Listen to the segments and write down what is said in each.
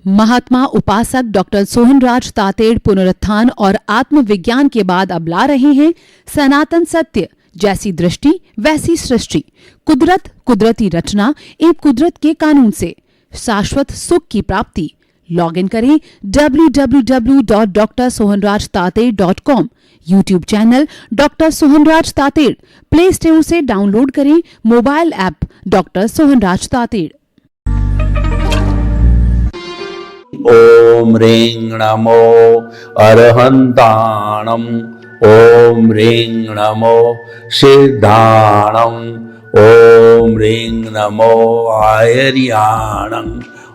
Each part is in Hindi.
महात्मा उपासक डॉक्टर सोहनराज तातेड़ पुनरुत्थान और आत्मविज्ञान के बाद अब ला रहे हैं सनातन सत्य, जैसी दृष्टि वैसी सृष्टि, कुदरत, कुदरती रचना एवं कुदरत के कानून से शाश्वत सुख की प्राप्ति। लॉग इन करें www.drsohanrajtated.com, YouTube channel doctor Sohanraj Tated, play store से डाउनलोड करें mobile app doctor Sohanraj Tated. ओम ह्रीं नमो अरहंताणम, ओम ह्रीं नमो सिद्धाणम, ओम ह्रीं नमो आयर्याणं,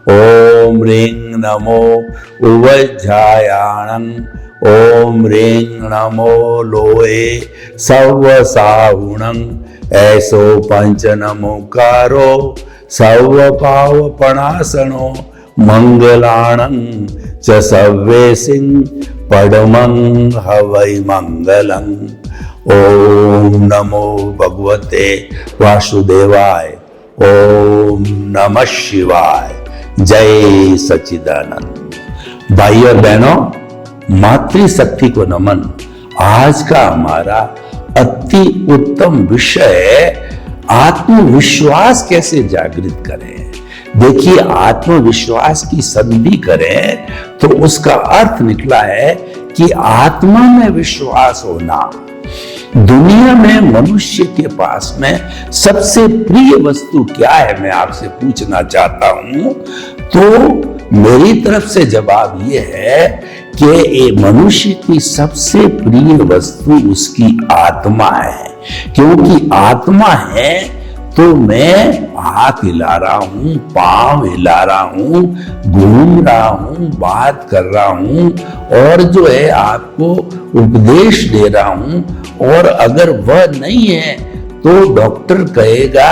ओम ह्रीं नमो उवज्जायाणं, ओम ह्रीं नमो लोए सवसाहुणं। ऐसो पंच नमोकारो सवपावपणासनो मंगलाणं च सव्येसिं पडमं हवै मंगलं। ओम नमो भगवते वासुदेवाय, ओम नमः शिवाय। जय सच्चिदानंद। भाइयों बहनों, मातृशक्ति को नमन। आज का हमारा अति उत्तम विषय आत्मविश्वास कैसे जागृत करें। देखिए, आत्मविश्वास की संधि करें तो उसका अर्थ निकला है कि आत्मा में विश्वास होना। दुनिया में मनुष्य के पास में सबसे प्रिय वस्तु क्या है, मैं आपसे पूछना चाहता हूं। तो मेरी तरफ से जवाब यह है कि ये मनुष्य की सबसे प्रिय वस्तु उसकी आत्मा है। क्योंकि आत्मा है तो मैं हाथ हिला रहा हूं, पांव हिला रहा हूं, घूम रहा हूं, बात कर रहा हूं और जो है आपको उपदेश दे रहा हूं। और अगर वह नहीं है तो डॉक्टर कहेगा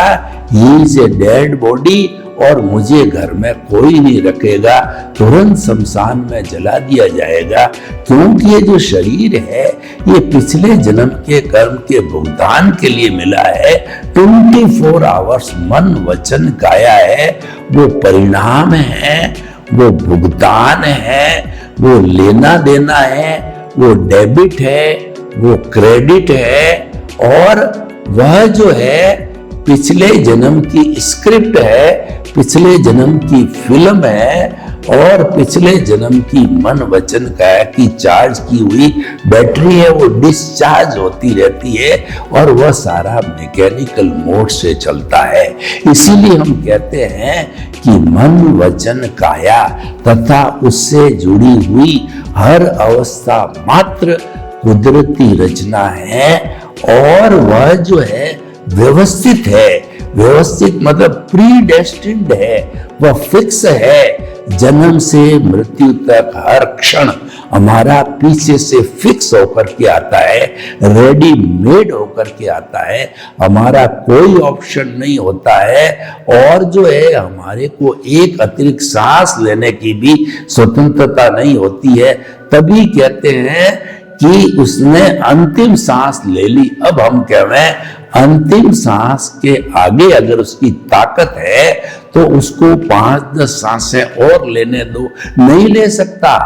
he is a dead body और मुझे घर में कोई नहीं रखेगा, तुरंत शमशान में जला दिया जाएगा। क्योंकि ये जो शरीर है ये पिछले जन्म के कर्म के भुगतान के लिए मिला है। 24 आवर्स मन वचन काया है, वो परिणाम है, वो भुगतान है, वो लेना देना है, वो डेबिट है, वो क्रेडिट है। और वह जो है पिछले जन्म की स्क्रिप्ट है, पिछले जन्म की फिल्म है और पिछले जन्म की मन वचन काया की चार्ज की हुई बैटरी है, वो डिस्चार्ज होती रहती है और वह सारा मैकेनिकल मोड से चलता है। इसीलिए हम कहते हैं कि मन वचन काया तथा उससे जुड़ी हुई हर अवस्था मात्र कुदरती रचना है और वह जो है व्यवस्थित है। व्यवस्थित मतलब प्री डेस्टिन्ड है, वह फिक्स है। जन्म से मृत्यु तक हर क्षण हमारा पीछे से फिक्स होकर के आता है, रेडीमेड होकर के आता है। हमारा कोई ऑप्शन नहीं होता है और जो है हमारे को एक अतिरिक्त सांस लेने की भी स्वतंत्रता नहीं होती है। तभी कहते हैं कि उसने अंतिम सांस ले ली। अब हम कह रहे हैं अंतिम सांस के आगे अगर उसकी ताकत है तो उसको 5-10 सांसें और लेने दो, नहीं ले सकता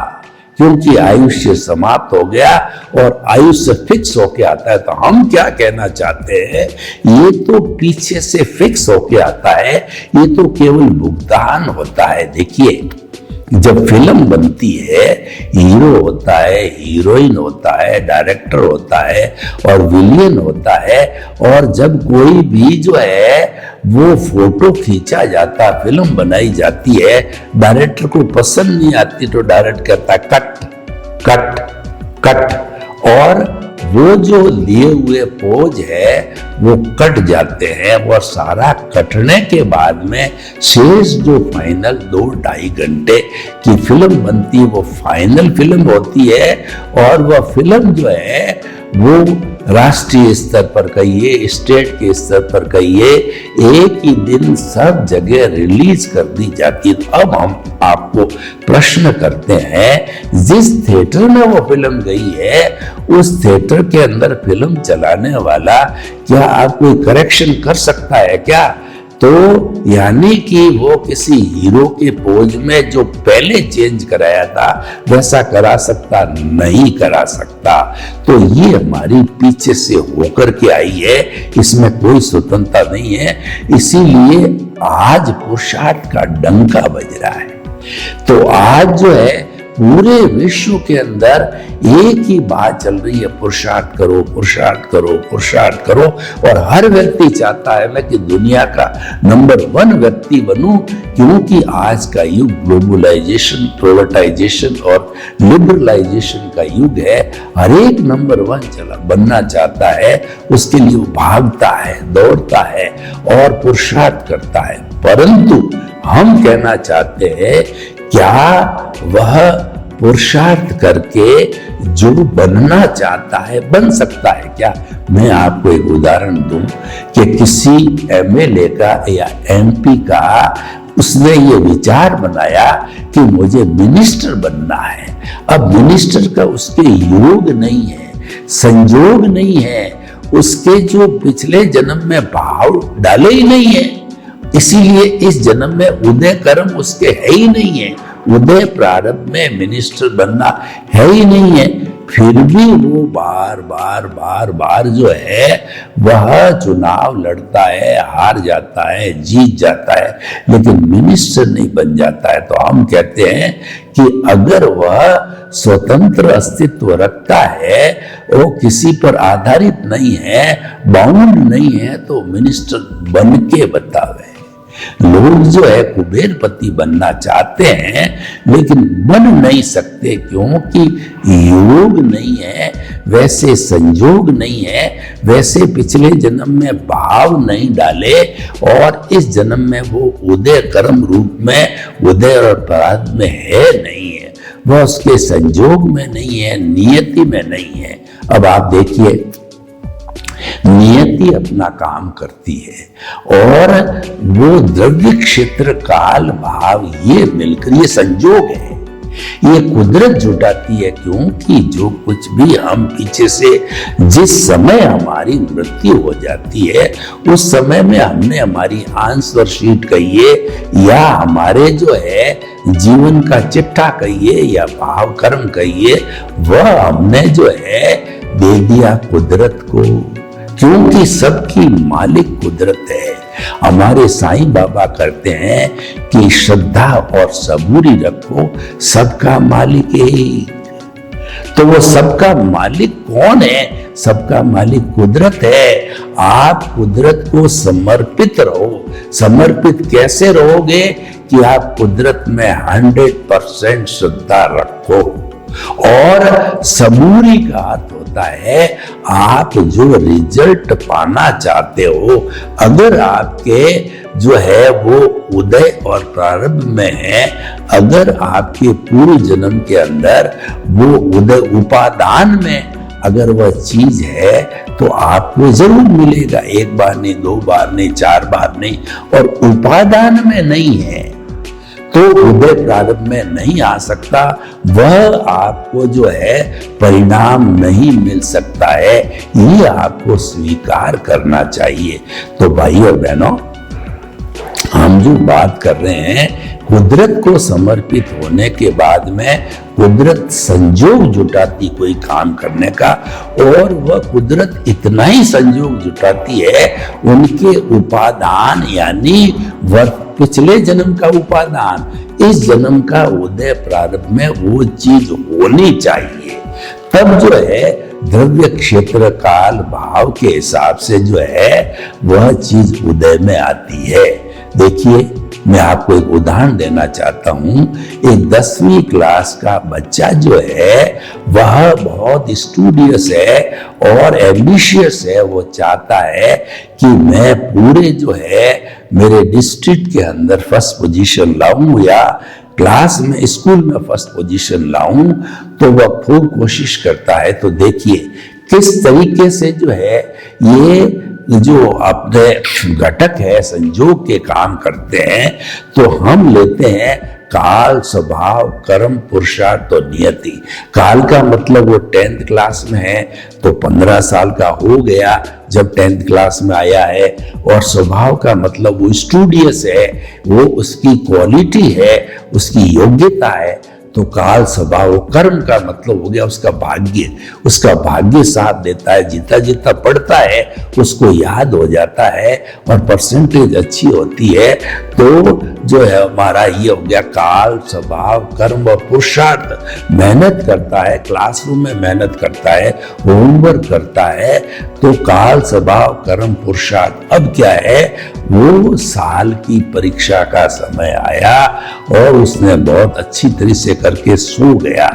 क्योंकि आयुष्य समाप्त हो गया और आयुष्य फिक्स होके आता है। तो हम क्या कहना चाहते हैं, ये तो पीछे से फिक्स होके आता है, ये तो केवल भुगतान होता है। देखिए, जब फिल्म बनती है, हीरो होता है, हीरोइन होता है, डायरेक्टर होता है और विलियन होता है। और जब कोई भी जो है वो फोटो खींचा जाता, फिल्म बनाई जाती है, डायरेक्टर को पसंद नहीं आती तो डायरेक्टर कहता है कट कट कट। और वो जो लिए हुए पोज है वो कट जाते हैं और सारा कटने के बाद में शेष जो फाइनल 2-2.5 घंटे की फिल्म बनती है वो फाइनल फिल्म होती है। और वह फिल्म जो है वो राष्ट्रीय स्तर पर कहिए, स्टेट के स्तर पर कहिए, एक ही दिन सब जगह रिलीज कर दी जाती है। तो अब हम आपको प्रश्न करते हैं, जिस थिएटर में वो फिल्म गई है उस थिएटर के अंदर फिल्म चलाने वाला क्या आप कोई करेक्शन कर सकता है क्या? तो यानी कि वो किसी हीरो के पोज में जो पहले चेंज कराया था वैसा करा सकता नहीं करा सकता। तो ये हमारी पीछे से होकर के आई है, इसमें कोई स्वतंत्रता नहीं है। इसीलिए आज पुरुषार्थ का डंका बज रहा है। तो आज जो है पूरे विश्व के अंदर एक ही बात चल रही है, पुरुषार्थ करो, पुरुषार्थ करो, पुरुषार्थ करो। और हर व्यक्ति चाहता है मैं कि दुनिया का नंबर 1 व्यक्ति बनूं, क्योंकि आज का युग ग्लोबलाइजेशन, प्राइवेटाइजेशन और लिबरलाइजेशन का युग है। हर एक नंबर 1 बनना चाहता है, उसके लिए वो भागता है, दौड़ता है और पुरुषार्थ करता है। परंतु हम कहना चाहते हैं, क्या वह पुरुषार्थ करके जो बनना चाहता है बन सकता है क्या? मैं आपको एक उदाहरण दूं कि किसी एमएलए का या एमपी का उसने ये विचार बनाया कि मुझे मिनिस्टर बनना है। अब मिनिस्टर का उसके योग नहीं है, संजोग नहीं है, उसके जो पिछले जन्म में भाव डाले ही नहीं है, इसीलिए इस जन्म में उदय कर्म उसके है ही नहीं है, उदय प्रारंभ में मिनिस्टर बनना है ही नहीं है। फिर भी वो बार बार जो है वह चुनाव लड़ता है, हार जाता है, जीत जाता है, लेकिन मिनिस्टर नहीं बन जाता है। तो हम कहते हैं कि अगर वह स्वतंत्र अस्तित्व रखता है, वो किसी पर आधारित नहीं है, बाउंड नहीं है, तो मिनिस्टर बन के बतावे। लोग जो है कुबेरपति बनना चाहते हैं लेकिन बन नहीं सकते, क्योंकि योग नहीं है, वैसे संजोग नहीं है, वैसे पिछले जन्म में भाव नहीं डाले और इस जन्म में वो उदय कर्म रूप में उदय और प्रारब्ध में है नहीं है, वह उसके संजोग में नहीं है, नियति में नहीं है। अब आप देखिए, नियति अपना काम करती है और वो द्रव्य क्षेत्र काल भाव ये मिलकर ये संजोग है, ये कुदरत जुटाती है। क्योंकि जो कुछ भी हम पीछे से जिस समय हमारी मृत्यु हो जाती है उस समय में हमने हमारी आंसर शीट कहिए या हमारे जो है जीवन का चिट्ठा कहिए या भाव कर्म कहिए, वह हमने जो है दे दिया कुदरत को, क्योंकि सबकी मालिक कुदरत है। हमारे साईं बाबा करते हैं कि श्रद्धा और सबूरी रखो, सबका मालिक एक। तो वो सबका मालिक कौन है? सबका मालिक कुदरत है। आप कुदरत को समर्पित रहो। समर्पित कैसे रहोगे? कि आप कुदरत में 100% श्रद्धा रखो। और सबूरी का अर्थ होता है आप जो रिजल्ट पाना चाहते हो, अगर आपके जो है वो उदय और प्रारंभ में है, अगर आपके पूर्व जन्म के अंदर वो उदय उपादान में अगर वह चीज है तो आपको जरूर मिलेगा। एक बार नहीं, 2 बार नहीं, 4 बार नहीं। और उपादान में नहीं है तो उदय प्रारंभ में नहीं आ सकता, वह आपको जो है परिणाम नहीं मिल सकता है। ये आपको स्वीकार करना चाहिए। तो भाइयों और बहनों, हम जो बात कर रहे हैं कुदरत को समर्पित होने के बाद में कुदरत संजोग जुटाती कोई काम करने का, और वह कुदरत इतना ही संजोग जुटाती है उनके उपादान, यानी वह पिछले जन्म का उपादान इस जन्म का उदय प्रारंभ में वो चीज होनी चाहिए। तब जो है द्रव्य क्षेत्र काल भाव के हिसाब से जो है वह चीज उदय में आती है। देखिए, मैं आपको एक उदाहरण देना चाहता हूं। एक 10वीं क्लास का बच्चा जो है वह बहुत स्टूडियस है और एम्बिशियस है। वो चाहता है कि मैं पूरे जो है मेरे डिस्ट्रिक्ट के अंदर फर्स्ट पोजीशन लाऊं या क्लास में स्कूल में फर्स्ट पोजीशन लाऊं, तो वह खूब कोशिश करता है। तो देखिए किस तरीके से जो है ये जो अपने घटक है, संयोग के काम करते हैं, तो हम लेते हैं काल, स्वभाव, कर्म, पुरुषार्थ और नियति। काल का मतलब वो 10th क्लास में है तो 15 साल का हो गया जब 10th क्लास में आया है, और स्वभाव का मतलब वो स्टूडियस है, वो उसकी क्वालिटी है, उसकी योग्यता है। तो काल, स्वभाव, कर्म का मतलब हो गया उसका भाग्य, उसका भाग्य साथ देता है, जितना जितना पढ़ता है उसको याद हो जाता है और परसेंटेज अच्छी होती है। तो जो है हमारा ये हो गया काल, स्वभाव, कर्म और पुरुषार्थ। मेहनत करता है, क्लासरूम में मेहनत करता है, होमवर्क करता है, तो काल, स्वभाव, कर्म, पुरुषार्थ। अब क्या है, वो साल की परीक्षा का समय आया और उसने बहुत अच्छी तरह से करके सो गया,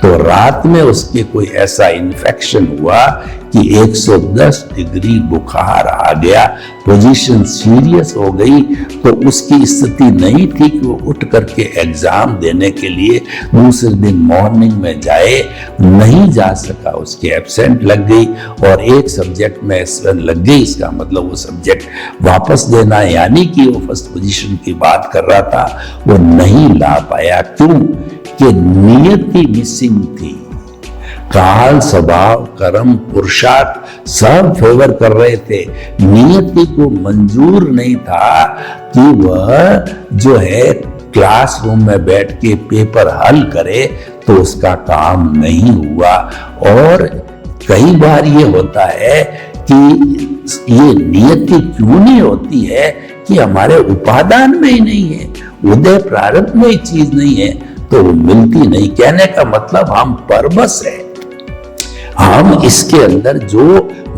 तो रात में उसके कोई ऐसा इन्फेक्शन हुआ कि 110 डिग्री बुखार आ गया, पोजीशन सीरियस हो गई। तो उसकी स्थिति नहीं थी कि वो उठ करके एग्जाम देने के लिए दूसरे दिन मॉर्निंग में जाए, नहीं जा सका, उसके एब्सेंट लग गई और एक सब्जेक्ट में एब्सेंट लग गई। इसका मतलब वो सब्जेक्ट वापस देना, यानी कि वो फर्स्ट पोजीशन की बात कर रहा था, वो नहीं ला पाया। क्यों? कि नियति मिसिंग थी। काल, स्वभाव, कर्म, पुरुषार्थ सब फेवर कर रहे थे, नियति को मंजूर नहीं था कि वह जो है क्लासरूम में बैठ के पेपर हल करे, तो उसका काम नहीं हुआ। और कई बार ये होता है कि ये नियति क्यों नहीं होती है कि हमारे उपादान में ही नहीं है, उदय प्रारब्ध में ही चीज नहीं है, तो वो मिलती नहीं। कहने का मतलब हम परबस है, हम इसके अंदर जो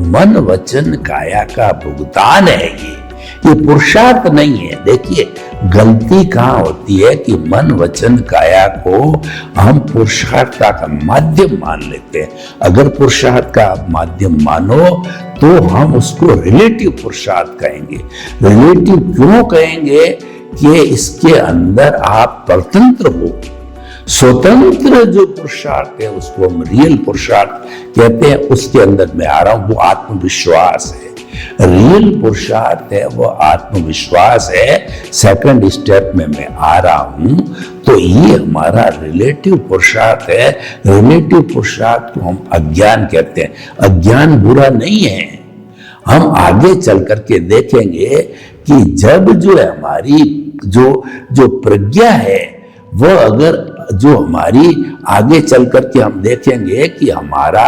मन, वचन, काया का भुगतान है, ये पुरुषार्थ नहीं है। देखिए गलती कहां होती है कि मन, वचन, काया को हम पुरुषार्थ का माध्यम मान लेते हैं। अगर पुरुषार्थ का माध्यम मानो तो हम उसको रिलेटिव पुरुषार्थ कहेंगे। रिलेटिव क्यों कहेंगे? कि इसके अंदर आप स्वतंत्र हो। स्वतंत्र जो पुरुषार्थ है उसको हम रियल पुरुषार्थ कहते हैं। उसके अंदर मैं आ रहा हूं, वो आत्मविश्वास है। रियल पुरुषार्थ है वो आत्मविश्वास है। सेकंड स्टेप में मैं आ रहा हूं, तो ये हमारा रिलेटिव पुरुषार्थ है। रिलेटिव पुरुषार्थ को हम अज्ञान कहते हैं। अज्ञान बुरा नहीं है। हम आगे चल करके देखेंगे कि जब जो है हमारी जो प्रज्ञा है वो अगर जो हमारी आगे चल करके हम देखेंगे कि हमारा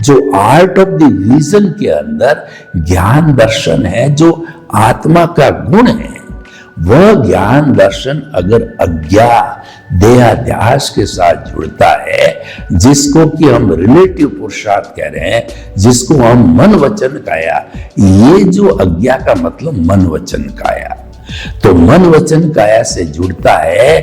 जो आर्ट ऑफ द विजन के अंदर ज्ञान दर्शन है, जो आत्मा का गुण है, वह ज्ञान दर्शन अगर अज्ञा देहाध्यास के साथ जुड़ता है, जिसको कि हम रिलेटिव पुरुषार्थ कह रहे हैं, जिसको हम मन, वचन, काया, ये जो अज्ञा का मतलब मन, वचन, काया, तो मन, वचन, काया से जुड़ता है,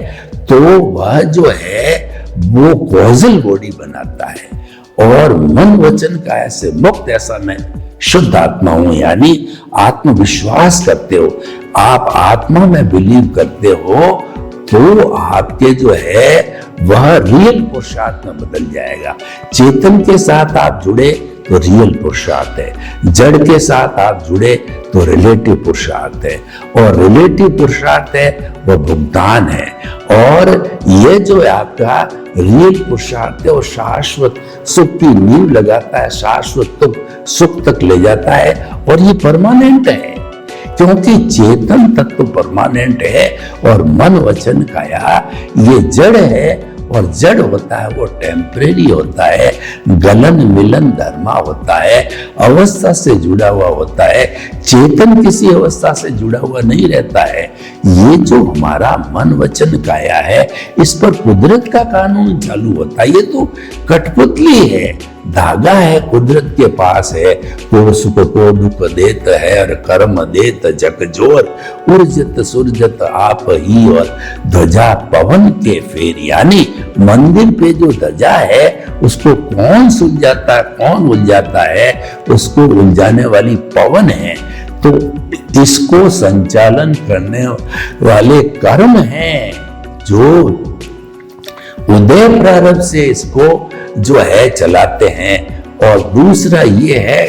तो वह जो है वो कॉजल बॉडी बनाता है। और मन, वचन, काया से मुक्त, ऐसा मैं शुद्ध आत्मा हूं, यानी आत्मविश्वास करते हो, आप आत्मा में बिलीव करते हो, तो आपके जो है वह रियल पुरुषार्थ में बदल जाएगा। चेतन के साथ आप जुड़े तो रियल पुरुषार्थ है, जड़ के साथ आप जुड़े तो रिलेटिव पुरुषार्थ है, और रिलेटिव पुरुषार्थ है वो भुगतान है। और ये जो है आपका रियल पुरुषार्थ है वो शाश्वत सुख की नींव लगाता है, शाश्वत सुख तक ले जाता है, और ये परमानेंट है, क्योंकि चेतन तत्व परमानेंट है और मन, वचन, काया ये जड़ है। और जड़ होता है वो टेम्परेरी होता है, गलन मिलन धर्मा होता है, अवस्था से जुड़ा हुआ होता है। चेतन किसी अवस्था से जुड़ा हुआ नहीं रहता है। ये जो हमारा मन, वचन, काया है, इस पर कुदरत का कानून चालू होता है। ये तो कठपुतली है, धागा है, कुदरत के पास है। को सुख को दुख देत है और कर्म देत जगजोर, उर्जत सुरजत आप ही और ध्वजा पवन के फेर। यानी मंदिर पे जो ध्वजा है उसको कौन सुलझाता है, कौन उलझाता है? उसको उलझाने वाली पवन है। तो इसको संचालन करने वाले कर्म हैं जो उदय प्रारब्ध से इसको जो है चलाते हैं। और दूसरा ये है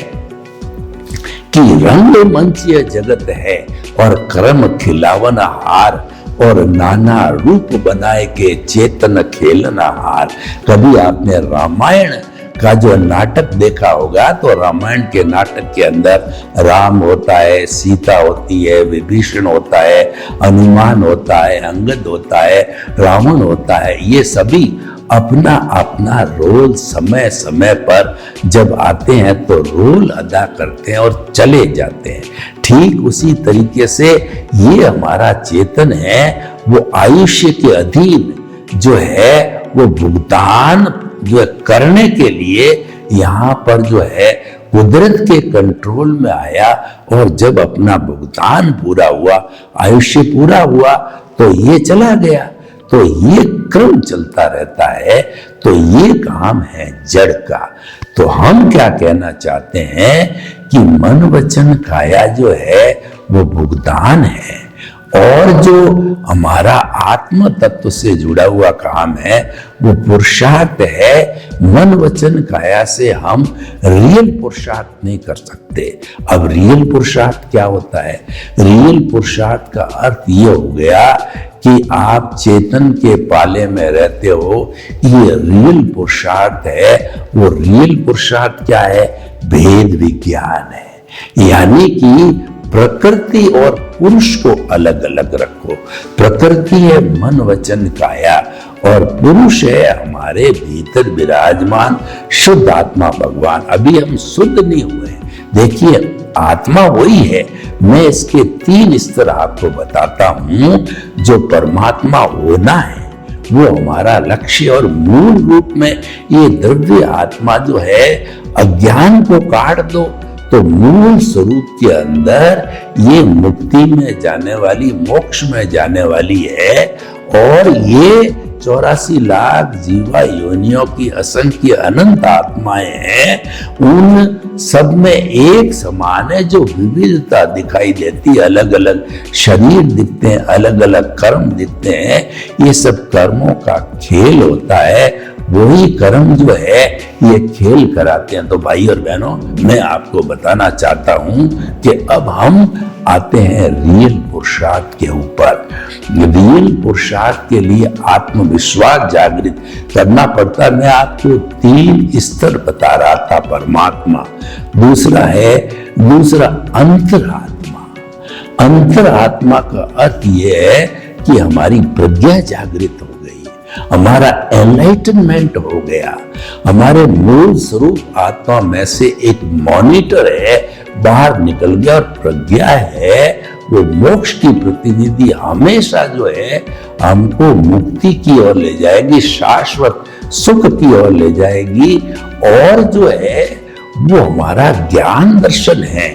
कि रंगमंच यह जगत है और कर्म खिलावन हार, और नाना रूप बनाए के चेतन खेलना हार। कभी आपने रामायण का जो नाटक देखा होगा तो रामायण के नाटक के अंदर राम होता है, सीता होती है, विभीषण होता है, हनुमान होता है, अंगद होता है, रावण होता है। ये सभी अपना अपना रोल समय समय पर जब आते हैं तो रोल अदा करते हैं और चले जाते हैं। ठीक उसी तरीके से ये हमारा चेतन है, वो आयुष्य के अधीन जो है वो भुगतान जो करने के लिए यहाँ पर जो है कुदरत के कंट्रोल में आया, और जब अपना भुगतान पूरा हुआ, आयुष्य पूरा हुआ, तो ये चला गया। तो ये क्रम चलता रहता है। तो ये काम है जड़ का। तो हम क्या कहना चाहते हैं कि मन वचन काया जो है वो भुगतान है, और जो हमारा आत्म तत्व से जुड़ा हुआ काम है वो पुरुषार्थ है। मन वचन काया से हम रियल पुरुषार्थ नहीं कर सकते। अब रियल पुरुषार्थ क्या होता है? रियल पुरुषार्थ का अर्थ ये हो गया कि आप चेतन के पाले में रहते हो, ये रियल पुरुषार्थ है। वो रियल पुरुषार्थ क्या है? भेद विज्ञान है। यानी कि प्रकृति और पुरुष को अलग अलग रखो। प्रकृति है मन वचन काया, और पुरुष है हमारे भीतर विराजमान शुद्ध आत्मा भगवान। अभी हम शुद्ध नहीं हुए। देखिए, आत्मा वही है। मैं इसके 3 स्तर आपको बताता हूं। जो परमात्मा होना है वो हमारा लक्ष्य, और मूल रूप में ये द्रव्य आत्मा जो है, अज्ञान को काट दो तो मूल स्वरूप के अंदर ये मुक्ति में जाने वाली, मोक्ष में जाने वाली है। और ये 84 लाख जीवा योनियों की असंख्य अनंत आत्माएं हैं। उन सब में एक समान है। जो विविधता दिखाई देती है, अलग अलग शरीर दिखते हैं, अलग अलग कर्म दिखते हैं, ये सब कर्मों का खेल होता है। वही कर्म जो है ये खेल कराते हैं। तो भाई और बहनों, मैं आपको बताना चाहता हूं कि अब हम आते हैं रियल पुरुषार्थ के ऊपर। रियल पुरुषार्थ के लिए आत्मविश्वास जागृत करना पड़ता है। मैं आपको 3 स्तर बता रहा था। परमात्मा, दूसरा अंतरात्मा। अंतरात्मा का अर्थ यह है कि हमारी प्रज्ञा जागृत हो गई, हमारा एनलाइटनमेंट हो गया। हमारे मूल स्वरूप आत्मा में से एक मॉनिटर है, बाहर निकल गया, और प्रज्ञा है वो मोक्ष की प्रतिनिधि। हमेशा जो है हमको मुक्ति की ओर ले जाएगी, शाश्वत सुख की ओर ले जाएगी। और जो है वो हमारा ज्ञान दर्शन है,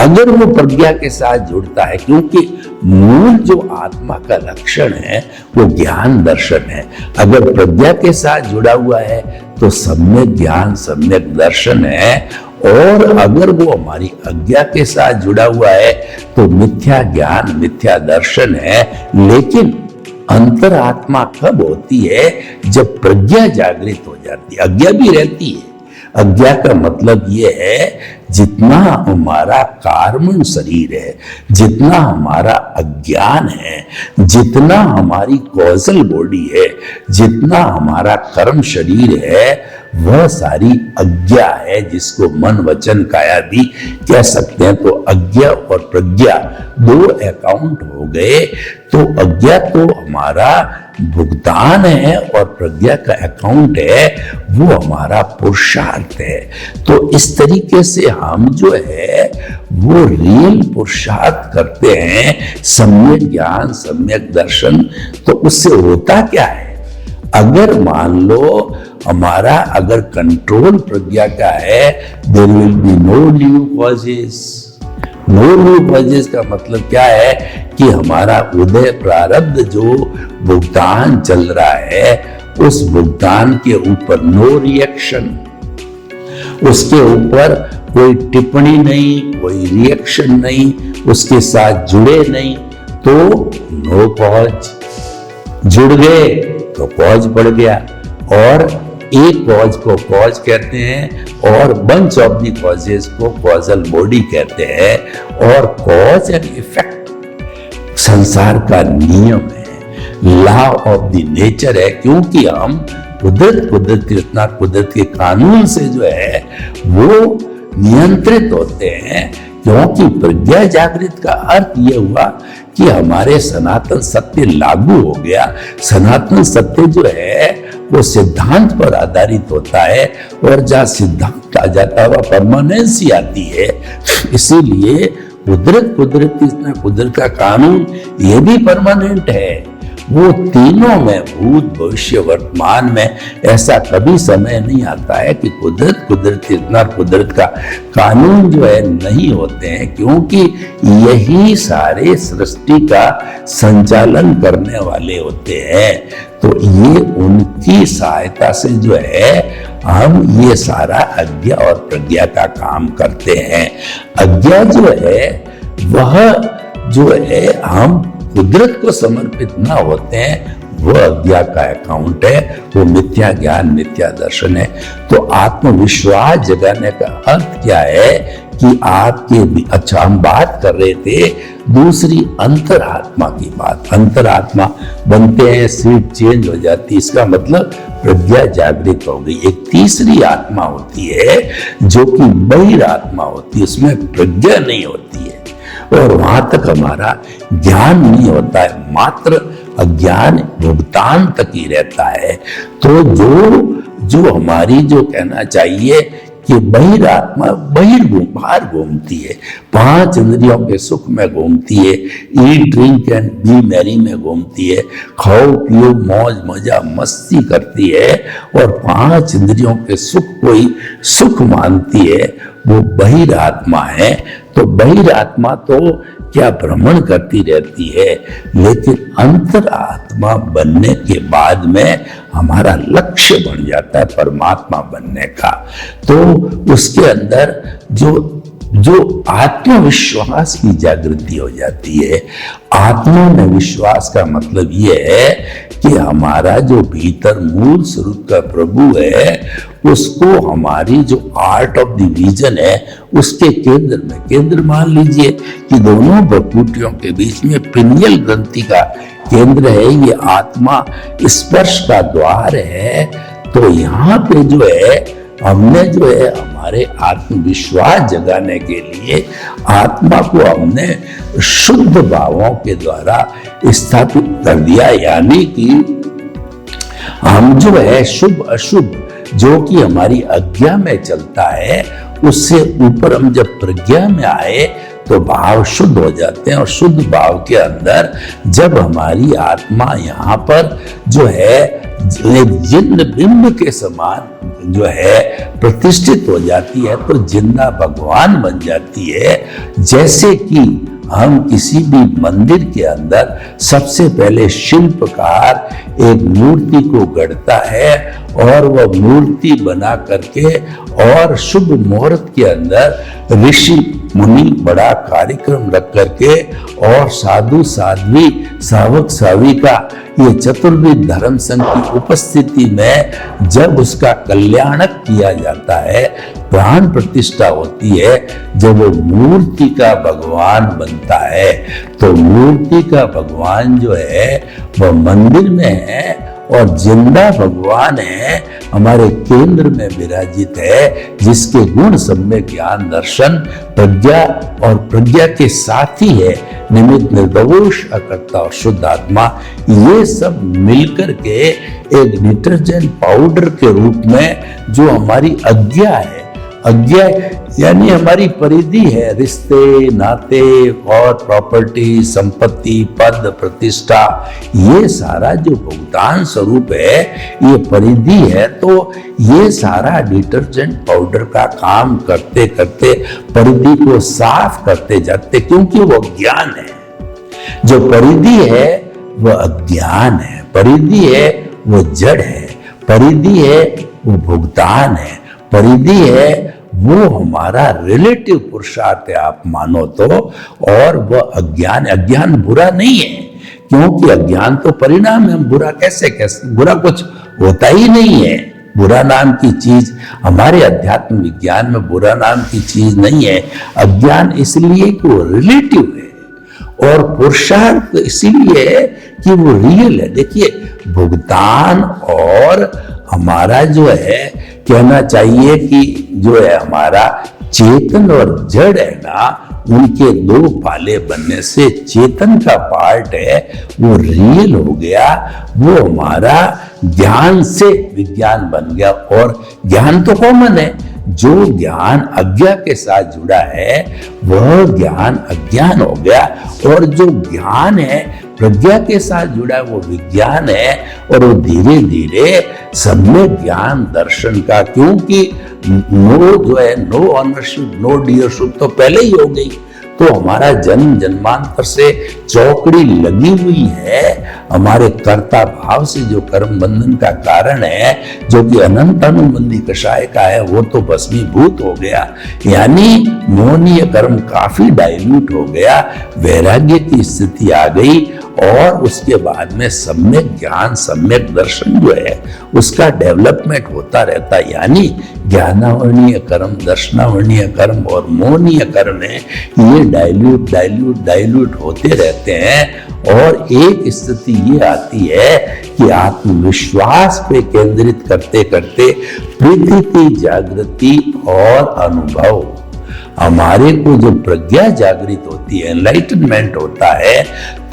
अगर वो प्रज्ञा के साथ जुड़ता है। क्योंकि मूल जो आत्मा का लक्षण है वो ज्ञान दर्शन है। अगर प्रज्ञा के साथ जुड़ा हुआ है तो सम्यक ज्ञान, सम्यक दर्शन है। और अगर वो हमारी अज्ञा के साथ जुड़ा हुआ है तो मिथ्या ज्ञान, मिथ्या दर्शन है। लेकिन अंतरात्मा कब होती है? जब प्रज्ञा जागृत हो जाती है। अज्ञा भी रहती है। अज्ञा का मतलब यह है जितना हमारा कार्मण शरीर है, जितना हमारा अज्ञान है, जितना हमारी कॉजल बॉडी है, जितना हमारा कर्म शरीर है, वह सारी अज्ञा है, जिसको मन वचन काया भी कह सकते हैं। तो अज्ञा और प्रज्ञा 2 अकाउंट हो गए। तो अज्ञा तो हमारा भुगतान है और प्रज्ञा का अकाउंट है वो हमारा पुरुषार्थ है। तो इस तरीके से हम जो है वो रियल पुरुषार्थ करते हैं, सम्यक ज्ञान, सम्यक दर्शन। तो उससे होता क्या है? अगर मान लो हमारा अगर कंट्रोल प्रज्ञा का है, there will be no new causes. No new causes का मतलब क्या है कि हमारा उदय प्रारब्ध जो भुगतान चल रहा है उस भुगतान के ऊपर नो रिएक्शन, उसके ऊपर कोई टिप्पणी नहीं, कोई रिएक्शन नहीं, उसके साथ जुड़े नहीं, तो नो पॉज। जुड़ गए तो पॉज बढ़ गया। और एक कॉज को कॉज कहते हैं और बंच ऑफ द कॉजेस को कॉजल बॉडी कहते हैं। और कॉज एंड इफेक्ट संसार का नियम है, लॉ ऑफ द नेचर है, क्योंकि हम कुदरत के कानून से जो है वो नियंत्रित होते हैं। क्योंकि प्रज्ञा जागृत का अर्थ यह हुआ कि हमारे सनातन सत्य लागू हो गया। सनातन सत्य जो है वो सिद्धांत पर आधारित होता है, और जहां सिद्धांत आ जाता है वह परमानेंसी आती है। इसीलिए कुदरत का कानून ये भी परमानेंट है। वो तीनों में, भूत भविष्य वर्तमान में, ऐसा कभी समय नहीं आता है कि कुदरत का कानून जो है नहीं होते हैं, क्योंकि यही सारे सृष्टि का संचालन करने वाले होते हैं। तो ये उनकी सहायता से जो है हम ये सारा अज्ञा और प्रज्ञा का काम करते हैं। अज्ञा जो है वह जो है हम कुदरत को समर्पित ना होते हैं, वह अज्ञा का अकाउंट है, वो मिथ्या ज्ञान मिथ्या दर्शन है। तो आत्मविश्वास जगाने का अर्थ क्या है कि आपके, अच्छा हम बात कर रहे थे दूसरी अंतरात्मा की बात। अंतरात्मा बनते हैं, सीट चेंज हो जाती है, इसका मतलब प्रज्ञा जागृत हो गई। एक तीसरी आत्मा होती है जो कि बहिरात्मा होती है, उसमें प्रज्ञा नहीं होती है और वहां तक हमारा ज्ञान नहीं होता है, मात्र अज्ञान भुगतान तक ही रहता है। तो जो हमारी जो कहना चाहिए कि बहिरात्मा बाहर घूमती है, 5 इंद्रियों के सुख में घूमती है, eat drink and B Mary में घूमती है, खाओ पियो मौज मजा मस्ती करती है और 5 इंद्रियों के सुख को ही सुख मानती है, वो बहिरात्मा है। तो बहिरात्मा तो क्या भ्रमण करती रहती है, लेकिन अंतरात्मा बनने के बाद में हमारा लक्ष्य बन जाता है परमात्मा बनने का। तो उसके अंदर जो आत्मविश्वास की जागृति हो जाती है। आत्मा में विश्वास का मतलब यह है कि हमारा जो भीतर मूल स्वरूप का प्रभु है, उसको हमारी जो आर्ट ऑफ द विजन है उसके केंद्र मान लीजिए कि दोनों भ्रुकुटियों के बीच में पिनियल ग्रंथि का केंद्र है, ये आत्मा स्पर्श का द्वार है। तो यहाँ पे जो है हमने जो है हमारे आत्मविश्वास जगाने के लिए आत्मा को हमने शुद्ध भावों के द्वारा स्थापित कर दिया, यानी कि हम जो है शुभ अशुभ जो कि हमारी अज्ञा में चलता है, उससे ऊपर हम जब प्रज्ञा में आए तो भाव शुद्ध हो जाते हैं। और शुद्ध भाव के अंदर जब हमारी आत्मा यहाँ पर जो है जिन्न बिंब के समान जो है प्रतिष्ठित हो जाती है, तो जिंदा भगवान बन जाती है। जैसे कि हम किसी भी मंदिर के अंदर सबसे पहले शिल्पकार एक मूर्ति को गढ़ता है और वह मूर्ति बना करके और शुभ मुहूर्त के अंदर ऋषि मुनि बड़ा कार्यक्रम रख करके और साधु साध्वी सावक साविका ये चतुर्विध धर्म संघ की उपस्थिति में जब उसका कल्याणक किया जाता है, प्राण प्रतिष्ठा होती है, जब वो मूर्ति का भगवान बनता है, तो मूर्ति का भगवान जो है वह मंदिर में है और जिंदा भगवान है हमारे केंद्र में विराजित है, जिसके गुण सम्यक ज्ञान दर्शन प्रज्ञा और प्रज्ञा के साथी है निमित्त निर्दोष अकर्ता और शुद्ध आत्मा। ये सब मिलकर के एक डिटर्जेंट पाउडर के रूप में जो हमारी अज्ञा है, अज्ञा यानी हमारी परिधि है, रिश्ते नाते और प्रॉपर्टी संपत्ति पद प्रतिष्ठा, ये सारा जो भुगतान स्वरूप है ये परिधि है। तो ये सारा डिटर्जेंट पाउडर का काम करते करते परिधि को साफ करते जाते, क्योंकि वो ज्ञान है। जो परिधि है वो अज्ञान है, परिधि है वो जड़ है, परिधि है वो भुगतान है, परिधि है वो हमारा रिलेटिव पुरुषार्थ है आप मानो तो। और वह अज्ञान बुरा नहीं है, क्योंकि अज्ञान तो परिणाम है। बुरा कैसे बुरा कुछ होता ही नहीं है। बुरा नाम की चीज हमारे अध्यात्म विज्ञान में बुरा नाम की चीज नहीं है। अज्ञान इसलिए कि वो रिलेटिव है, और पुरुषार्थ इसीलिए है कि वो रियल है। देखिए, भुगतान और हमारा जो है, कहना चाहिए कि जो है हमारा चेतन और जड़ है ना, उनके दो पाले बनने से चेतन का पार्ट है वो रियल हो गया, वो हमारा ज्ञान से विज्ञान बन गया। और ज्ञान तो कॉमन है, जो ज्ञान अज्ञा के साथ जुड़ा है वह ज्ञान अज्ञान हो गया, और जो ज्ञान है प्रज्ञा के साथ जुड़ा है वो विज्ञान है। और वो धीरे धीरे सम्यक ज्ञान दर्शन का, क्योंकि नो जो है नो ऑनरशिप नो डीयरशिप तो पहले ही हो गई, तो हमारा जन्म जन्मांतर से चौकड़ी लगी हुई है हमारे कर्ता भाव से, जो कर्म बंधन का कारण है, जो कि अनंत अनुबंधी कषाय का है, वो तो भस्मीभूत हो गया। यानी मोहनीय कर्म काफी डाइल्यूट हो गया, वैराग्य की स्थिति आ गई, और उसके बाद में सम्यक ज्ञान सम्यक दर्शन जो है उसका डेवलपमेंट होता रहता है। यानी ज्ञानावर्णीय कर्म, दर्शनावर्णीय कर्म और मोहनीय कर्म है, ये डाइल्यूट डाइल्यूट डाइल्यूट होते रहते हैं, और एक स्थिति ये आती है कि आत्मविश्वास पे केंद्रित करते करते प्रतीति, जागृति और अनुभव, हमारे को जो प्रज्ञा जागृत होती है, एनलाइटनमेंट होता है,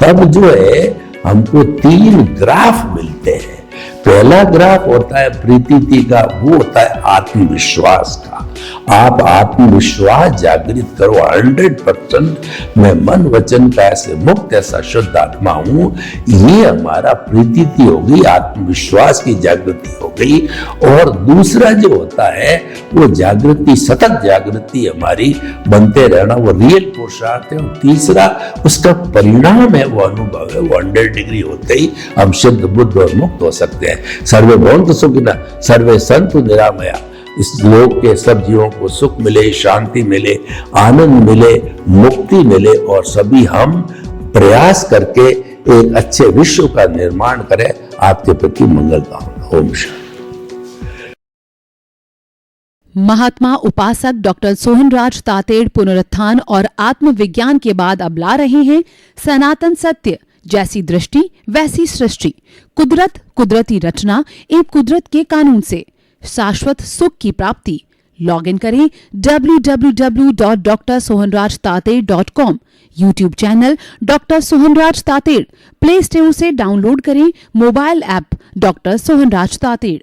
तब जो है हमको 3 ग्राफ मिलते हैं। पहला ग्राफ होता है प्रीति का, वो होता है आत्मविश्वास का। आप आत्मविश्वास जागृत करो 100%, मैं मन वचन का ऐसे मुक्त ऐसा शुद्ध आत्मा हूं, ये हमारा प्रीति हो गई, आत्मविश्वास की जागृति हो गई। और दूसरा जो होता है वो जागृति, सतत जागृति हमारी बनते रहना, वो रियल पुरुषार्थ है। और तीसरा उसका परिणाम है, वो अनुभव है, वो 100 डिग्री होते ही हम सिद्ध बुद्ध और मुक्त हो सकते हैं। सर्वे भवन्तु सुखिनः, सर्वे सन्तु निरामया। इस लोक के सब जीवों को सुख मिले, शांति मिले, आनंद मिले, मुक्ति मिले, और सभी हम प्रयास करके एक अच्छे विश्व का निर्माण करें। आपके प्रति मंगल कामना। ओम शांति। महात्मा उपासक डॉक्टर सोहनराज तातेड़ पुनरुत्थान और आत्मविज्ञान के बाद अब ला रहे हैं सनातन सत्य, जैसी दृष्टि वैसी सृष्टि, कुदरत, कुदरती रचना एवं कुदरत के कानून से शाश्वत सुख की प्राप्ति। लॉग इन करें www.drsohanrajtated.com, YouTube channel doctor Sohanraj Tated, play store से डाउनलोड करें mobile app doctor Sohanraj Tated.